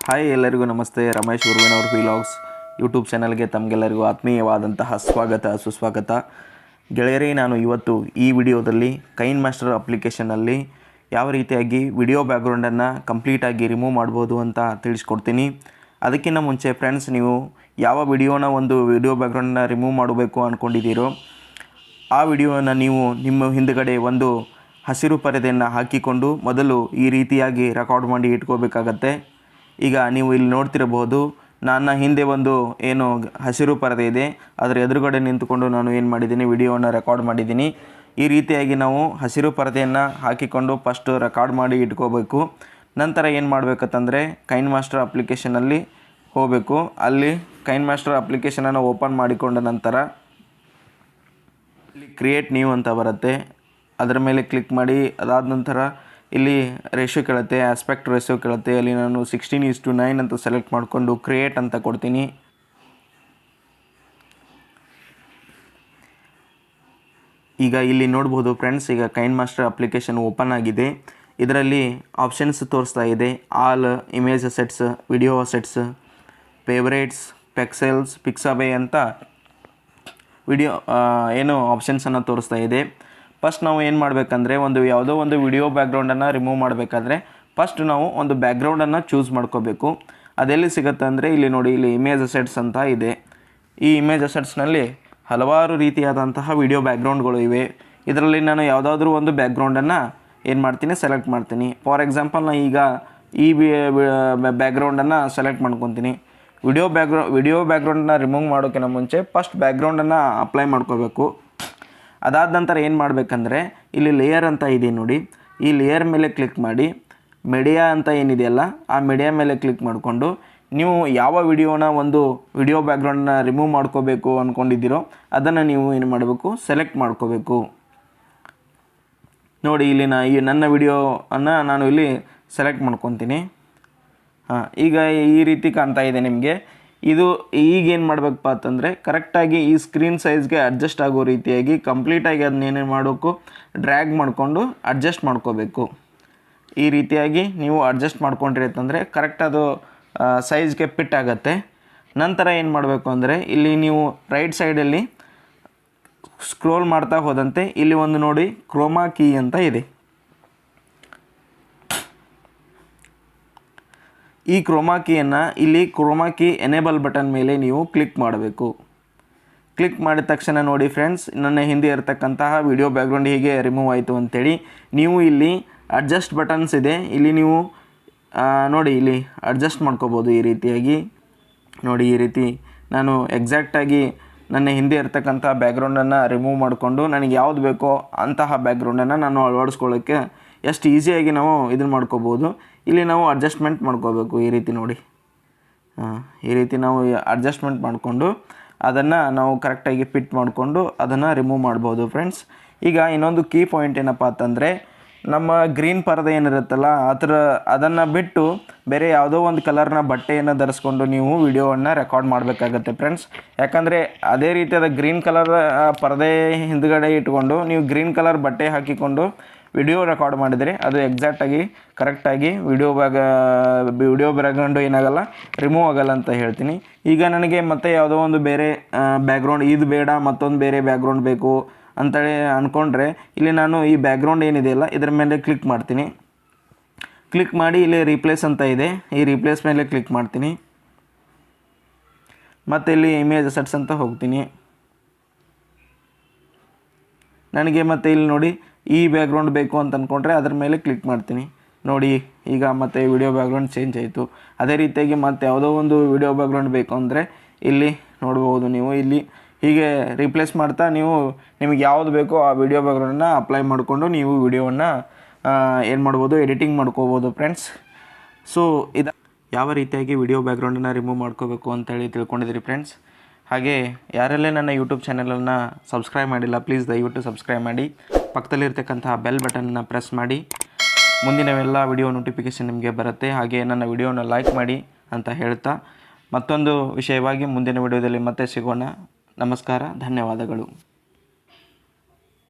Hi ಎಲ್ಲರಿಗೂ ನಮಸ್ತೆ. Ramesh ಉರ್ವಿನವ್ರ vlogs YouTube ಚಾನಲ್ಗೆ ತಮಗೆಲ್ಲರಿಗೂ ಆತ್ಮೀಯವಾದಂತಹ ಸುಸ್ವಾಗತ. ಗೆಳೆಯರೇ, ನಾನು ಇವತ್ತು ಈ ವಿಡಿಯೋದಲ್ಲಿ ಕೈನ್ ಮಾಸ್ಟರ್ ಅಪ್ಲಿಕೇಶನಲ್ಲಿ ಯಾವ ರೀತಿಯಾಗಿ ವಿಡಿಯೋ ಬ್ಯಾಕ್ಗ್ರೌಂಡನ್ನು ಕಂಪ್ಲೀಟಾಗಿ ರಿಮೂವ್ ಮಾಡ್ಬೋದು ಅಂತ ತಿಳಿಸ್ಕೊಡ್ತೀನಿ. ಅದಕ್ಕಿಂತ ಮುಂಚೆ ಫ್ರೆಂಡ್ಸ್, ನೀವು ಯಾವ ವಿಡಿಯೋ ಬ್ಯಾಕ್ಗ್ರೌಂಡನ್ನ ರಿಮೂವ್ ಮಾಡಬೇಕು ಅಂದ್ಕೊಂಡಿದ್ದೀರೋ ಆ ವಿಡಿಯೋನ ನೀವು ನಿಮ್ಮ ಹಿಂದುಗಡೆ ಒಂದು ಹಸಿರು ಪರದೆಯನ್ನು ಹಾಕಿಕೊಂಡು ಮೊದಲು ಈ ರೀತಿಯಾಗಿ ರೆಕಾರ್ಡ್ ಮಾಡಿ ಇಟ್ಕೋಬೇಕಾಗತ್ತೆ. ಈಗ ನೀವು ಇಲ್ಲಿ ನೋಡ್ತಿರಬಹುದು, ನನ್ನ ಹಿಂದೆ ಒಂದು ಏನು ಹಸಿರು ಪರದೆ ಇದೆ, ಅದರ ಎದುರುಗಡೆ ನಿಂತುಕೊಂಡು ನಾನು ಏನು ಮಾಡಿದ್ದೀನಿ, ವಿಡಿಯೋವನ್ನು ರೆಕಾರ್ಡ್ ಮಾಡಿದ್ದೀನಿ. ಈ ರೀತಿಯಾಗಿ ನಾವು ಹಸಿರು ಪರದೆಯನ್ನು ಹಾಕಿಕೊಂಡು ಫಸ್ಟು ರೆಕಾರ್ಡ್ ಮಾಡಿ ಇಟ್ಕೋಬೇಕು. ನಂತರ ಏನು ಮಾಡಬೇಕಂತಂದರೆ ಕೈನ್ ಮಾಸ್ಟರ್ ಅಪ್ಲಿಕೇಶನಲ್ಲಿ ಹೋಗಬೇಕು. ಅಲ್ಲಿ ಕೈನ್ ಮಾಸ್ಟರ್ ಅಪ್ಲಿಕೇಶನನ್ನು ಓಪನ್ ಮಾಡಿಕೊಂಡ ನಂತರ ಇಲ್ಲಿ ಕ್ರಿಯೇಟ್ ನ್ಯೂ ಅಂತ ಬರುತ್ತೆ, ಅದರ ಮೇಲೆ ಕ್ಲಿಕ್ ಮಾಡಿ. ಅದಾದ ನಂತರ ಇಲ್ಲಿ ರೇಷಿಯೋ ಕೇಳುತ್ತೆ, ಆಸ್ಪೆಕ್ಟ್ ರೇಷಿಯೋ ಕೇಳುತ್ತೆ. ಅಲ್ಲಿ ನಾನು 16:9 ಅಂತ ಸೆಲೆಕ್ಟ್ ಮಾಡಿಕೊಂಡು ಕ್ರಿಯೇಟ್ ಅಂತ ಕೊಡ್ತೀನಿ. ಈಗ ಇಲ್ಲಿ ನೋಡ್ಬೋದು ಫ್ರೆಂಡ್ಸ್, ಈಗ ಕೈನ್ ಮಾಸ್ಟರ್ ಅಪ್ಲಿಕೇಶನ್ ಓಪನ್ ಆಗಿದೆ. ಇದರಲ್ಲಿ ಆಪ್ಷನ್ಸ್ ತೋರಿಸ್ತಾ ಇದೆ, all, image assets, video assets, favourites, Pexels, Pixabay ಅಂತ ಏನು ಆಪ್ಷನ್ಸನ್ನು ತೋರಿಸ್ತಾ ಇದೆ. ಫಸ್ಟ್ ನಾವು ಏನು ಮಾಡಬೇಕಂದ್ರೆ, ಯಾವುದೋ ಒಂದು ವಿಡಿಯೋ ಬ್ಯಾಕ್ಗ್ರೌಂಡನ್ನು ರಿಮೂವ್ ಮಾಡಬೇಕಾದ್ರೆ ಫಸ್ಟ್ ನಾವು ಒಂದು ಬ್ಯಾಕ್ಗ್ರೌಂಡನ್ನು ಚೂಸ್ ಮಾಡ್ಕೋಬೇಕು. ಅದೆಲ್ಲಿ ಸಿಗುತ್ತೆ ಅಂದರೆ ಇಲ್ಲಿ ನೋಡಿ, ಇಲ್ಲಿ ಇಮೇಜ್ ಅಸೆಟ್ಸ್ ಅಂತ ಇದೆ. ಈ ಇಮೇಜ್ ಅಸೆಟ್ಸ್ನಲ್ಲಿ ಹಲವಾರು ರೀತಿಯಾದಂತಹ ವಿಡಿಯೋ ಬ್ಯಾಕ್ಗ್ರೌಂಡ್ಗಳು ಇವೆ. ಇದರಲ್ಲಿ ನಾನು ಯಾವುದಾದ್ರೂ ಒಂದು ಬ್ಯಾಕ್ಗ್ರೌಂಡನ್ನು ಏನು ಮಾಡ್ತೀನಿ, ಸೆಲೆಕ್ಟ್ ಮಾಡ್ತೀನಿ. ಫಾರ್ ಎಕ್ಸಾಂಪಲ್ ನಾನು ಈಗ ಈ ಬ್ಯಾಕ್ಗ್ರೌಂಡನ್ನು ಸೆಲೆಕ್ಟ್ ಮಾಡ್ಕೊತೀನಿ. ವಿಡಿಯೋ ಬ್ಯಾಕ್ಗ್ರೌಂಡನ್ನು ರಿಮೂವ್ ಮಾಡೋಕ್ಕಿಂತ ಮುಂಚೆ ಫಸ್ಟ್ ಬ್ಯಾಕ್ಗ್ರೌಂಡನ್ನು ಅಪ್ಲೈ ಮಾಡ್ಕೋಬೇಕು. ಅದಾದ ನಂತರ ಏನು ಮಾಡಬೇಕಂದ್ರೆ, ಇಲ್ಲಿ ಲೇಯರ್ ಅಂತ ಇದೆ ನೋಡಿ, ಈ ಲೇಯರ್ ಮೇಲೆ ಕ್ಲಿಕ್ ಮಾಡಿ ಮೀಡಿಯಾ ಅಂತ ಏನಿದೆಯಲ್ಲ ಆ ಮೀಡಿಯಾ ಮೇಲೆ ಕ್ಲಿಕ್ ಮಾಡಿಕೊಂಡು ನೀವು ಯಾವ ವಿಡಿಯೋ ಬ್ಯಾಕ್ಗ್ರೌಂಡನ್ನ ರಿಮೂವ್ ಮಾಡ್ಕೋಬೇಕು ಅಂದ್ಕೊಂಡಿದ್ದೀರೋ ಅದನ್ನು ನೀವು ಏನು ಮಾಡಬೇಕು, ಸೆಲೆಕ್ಟ್ ಮಾಡ್ಕೋಬೇಕು. ನೋಡಿ, ಇಲ್ಲಿ ನನ್ನ ವಿಡಿಯೋವನ್ನು ನಾನು ಇಲ್ಲಿ ಸೆಲೆಕ್ಟ್ ಮಾಡ್ಕೊತೀನಿ. ಈಗ ಈ ರೀತಿ ಕಾಣ್ತಾ ಇದೆ ನಿಮಗೆ. ಇದು ಈಗೇನು ಮಾಡಬೇಕಪ್ಪ ಅಂತಂದರೆ, ಕರೆಕ್ಟಾಗಿ ಈ ಸ್ಕ್ರೀನ್ ಸೈಜ್ಗೆ ಅಡ್ಜಸ್ಟ್ ಆಗೋ ರೀತಿಯಾಗಿ ಕಂಪ್ಲೀಟಾಗಿ ಅದನ್ನೇನು ಮಾಡಬೇಕು, ಡ್ರ್ಯಾಗ್ ಮಾಡಿಕೊಂಡು ಅಡ್ಜಸ್ಟ್ ಮಾಡ್ಕೋಬೇಕು. ಈ ರೀತಿಯಾಗಿ ನೀವು ಅಡ್ಜಸ್ಟ್ ಮಾಡ್ಕೊಂಡ್ರಿ ಅಂತಂದರೆ ಕರೆಕ್ಟ್ ಅದು ಸೈಜ್ಗೆ ಫಿಟ್ ಆಗುತ್ತೆ. ನಂತರ ಏನು ಮಾಡಬೇಕು ಅಂದರೆ, ಇಲ್ಲಿ ನೀವು ರೈಟ್ ಸೈಡಲ್ಲಿ ಸ್ಕ್ರೋಲ್ ಮಾಡ್ತಾ ಹೋದಂತೆ ಇಲ್ಲಿ ಒಂದು ನೋಡಿ ಕ್ರೋಮಾ ಕೀ ಅಂತ ಇದೆ. ಈ ಕ್ರೋಮಾ ಕೀಯನ್ನು ಇಲ್ಲಿ ಕ್ರೋಮಾ ಕೀ ಎನೇಬಲ್ ಬಟನ್ ಮೇಲೆ ನೀವು ಕ್ಲಿಕ್ ಮಾಡಬೇಕು. ಕ್ಲಿಕ್ ಮಾಡಿದ ತಕ್ಷಣ ನೋಡಿ ಫ್ರೆಂಡ್ಸ್, ನನ್ನ ಹಿಂದೆ ಇರತಕ್ಕಂತಹ ವಿಡಿಯೋ ಬ್ಯಾಕ್ಗ್ರೌಂಡ್ ಹೀಗೆ ರಿಮೂವ್ ಆಯಿತು ಅಂಥೇಳಿ. ನೀವು ಇಲ್ಲಿ ಅಡ್ಜಸ್ಟ್ ಬಟನ್ಸ್ ಇದೆ, ಇಲ್ಲಿ ನೀವು ನೋಡಿ ಇಲ್ಲಿ ಅಡ್ಜಸ್ಟ್ ಮಾಡ್ಕೋಬೋದು. ಈ ರೀತಿಯಾಗಿ ನೋಡಿ, ಈ ರೀತಿ ನಾನು ಎಕ್ಸಾಕ್ಟಾಗಿ ನನ್ನ ಹಿಂದೆ ಇರತಕ್ಕಂಥ ಬ್ಯಾಕ್ಗ್ರೌಂಡನ್ನು ರಿಮೂವ್ ಮಾಡಿಕೊಂಡು ನನಗೆ ಯಾವುದು ಬೇಕೋ ಅಂತಹ ಬ್ಯಾಕ್ಗ್ರೌಂಡನ್ನು ನಾನು ಅಳವಡಿಸ್ಕೊಳ್ಳೋಕ್ಕೆ ಎಷ್ಟು ಈಸಿಯಾಗಿ ನಾವು ಇದನ್ನು ಮಾಡ್ಕೋಬೋದು. ಇಲ್ಲಿ ನಾವು ಅಡ್ಜಸ್ಟ್ಮೆಂಟ್ ಮಾಡ್ಕೋಬೇಕು. ಈ ರೀತಿ ನೋಡಿ, ಈ ರೀತಿ ನಾವು ಅಡ್ಜಸ್ಟ್ಮೆಂಟ್ ಮಾಡಿಕೊಂಡು ಅದನ್ನು ನಾವು ಕರೆಕ್ಟಾಗಿ ಫಿಟ್ ಮಾಡಿಕೊಂಡು ಅದನ್ನು ರಿಮೂವ್ ಮಾಡ್ಬೋದು ಫ್ರೆಂಡ್ಸ್. ಈಗ ಇನ್ನೊಂದು ಕೀ ಪಾಯಿಂಟ್ ಏನಪ್ಪ ಅಂತಂದರೆ, ನಮ್ಮ ಗ್ರೀನ್ ಪರದೆ ಏನಿರುತ್ತಲ್ಲ ಅದನ್ನು ಬಿಟ್ಟು ಬೇರೆ ಯಾವುದೋ ಒಂದು ಕಲರ್ನ ಬಟ್ಟೆಯನ್ನು ಧರಿಸ್ಕೊಂಡು ನೀವು ವಿಡಿಯೋವನ್ನು ರೆಕಾರ್ಡ್ ಮಾಡಬೇಕಾಗತ್ತೆ ಫ್ರೆಂಡ್ಸ್. ಯಾಕಂದರೆ ಅದೇ ರೀತಿಯಾದ ಗ್ರೀನ್ ಕಲರ್ ಪರದೆ ಹಿಂದುಗಡೆ ಇಟ್ಕೊಂಡು ನೀವು ಗ್ರೀನ್ ಕಲರ್ ಬಟ್ಟೆ ಹಾಕಿಕೊಂಡು ವಿಡಿಯೋ ರೆಕಾರ್ಡ್ ಮಾಡಿದರೆ ಅದು ಎಕ್ಸಾಕ್ಟಾಗಿ ಕರೆಕ್ಟಾಗಿ ವಿಡಿಯೋ ಬ್ಯಾಕ್ಗ್ರೌಂಡು ಏನಾಗಲ್ಲ, ರಿಮೂವ್ ಆಗಲ್ಲ ಅಂತ ಹೇಳ್ತೀನಿ. ಈಗ ನನಗೆ ಮತ್ತೆ ಯಾವುದೋ ಒಂದು ಬೇರೆ ಬ್ಯಾಕ್ಗ್ರೌಂಡ್ ಇದು ಬೇಡ, ಮತ್ತೊಂದು ಬೇರೆ ಬ್ಯಾಕ್ಗ್ರೌಂಡ್ ಬೇಕು ಅಂತೇಳಿ ಅಂದ್ಕೊಂಡ್ರೆ ಇಲ್ಲಿ ನಾನು ಈ ಬ್ಯಾಕ್ಗ್ರೌಂಡ್ ಏನಿದೆಯಲ್ಲ ಇದರ ಮೇಲೆ ಕ್ಲಿಕ್ ಮಾಡ್ತೀನಿ. ಕ್ಲಿಕ್ ಮಾಡಿ ಇಲ್ಲಿ ರೀಪ್ಲೇಸ್ ಅಂತ ಇದೆ, ಈ ರೀಪ್ಲೇಸ್ ಮೇಲೆ ಕ್ಲಿಕ್ ಮಾಡ್ತೀನಿ. ಮತ್ತು ಇಲ್ಲಿ ಇಮೇಜ್ ಅಸೆಟ್ಸ್ ಅಂತ ಹೋಗ್ತೀನಿ. ನನಗೆ ಮತ್ತೆ ಇಲ್ಲಿ ನೋಡಿ ಈ ಬ್ಯಾಕ್ಗ್ರೌಂಡ್ ಬೇಕು ಅಂತ ಅಂದ್ಕೊಂಡ್ರೆ ಅದರ ಮೇಲೆ ಕ್ಲಿಕ್ ಮಾಡ್ತೀನಿ. ನೋಡಿ, ಈಗ ಮತ್ತೆ ವಿಡಿಯೋ ಬ್ಯಾಕ್ಗ್ರೌಂಡ್ ಚೇಂಜ್ ಆಯಿತು. ಅದೇ ರೀತಿಯಾಗಿ ಮತ್ತೆ ಯಾವುದೋ ಒಂದು ವಿಡಿಯೋ ಬ್ಯಾಕ್ಗ್ರೌಂಡ್ ಬೇಕು ಅಂದರೆ ಇಲ್ಲಿ ನೋಡ್ಬೋದು ನೀವು. ಇಲ್ಲಿ ಹೀಗೆ ರೀಪ್ಲೇಸ್ ಮಾಡ್ತಾ ನಿಮಗೆ ಯಾವುದು ಬೇಕೋ ಆ ವಿಡಿಯೋ ಬ್ಯಾಕ್ಗ್ರೌಂಡನ್ನು ಅಪ್ಲೈ ಮಾಡಿಕೊಂಡು ನೀವು ವಿಡಿಯೋವನ್ನು ಏನು ಮಾಡ್ಬೋದು, ಎಡಿಟಿಂಗ್ ಮಾಡ್ಕೋಬೋದು ಫ್ರೆಂಡ್ಸ್. ಸೊ ಇದು ಯಾವ ರೀತಿಯಾಗಿ ವಿಡಿಯೋ ಬ್ಯಾಕ್ಗ್ರೌಂಡನ್ನು ರಿಮೂವ್ ಮಾಡ್ಕೋಬೇಕು ಅಂತೇಳಿ ತಿಳ್ಕೊಂಡಿದ್ದೀರಿ ಫ್ರೆಂಡ್ಸ್. ಹಾಗೆ ಯಾರೆಲ್ಲೇ ನನ್ನ ಯೂಟ್ಯೂಬ್ ಚಾನಲನ್ನು ಸಬ್ಸ್ಕ್ರೈಬ್ ಮಾಡಿಲ್ಲ, ಪ್ಲೀಸ್ ದಯವಿಟ್ಟು ಸಬ್ಸ್ಕ್ರೈಬ್ ಮಾಡಿ. ಪಕ್ಕದಲ್ಲಿರ್ತಕ್ಕಂತಹ ಬೆಲ್ ಬಟನ್ನ ಪ್ರೆಸ್ ಮಾಡಿ, ಮುಂದಿನವೆಲ್ಲ ವಿಡಿಯೋ ನೋಟಿಫಿಕೇಷನ್ ನಿಮಗೆ ಬರುತ್ತೆ. ಹಾಗೆ ನನ್ನ ವಿಡಿಯೋನ ಲೈಕ್ ಮಾಡಿ ಅಂತ ಹೇಳ್ತಾ ಮತ್ತೊಂದು ವಿಷಯವಾಗಿ ಮುಂದಿನ ವಿಡಿಯೋದಲ್ಲಿ ಮತ್ತೆ ಸಿಗೋಣ. ನಮಸ್ಕಾರ, ಧನ್ಯವಾದಗಳು.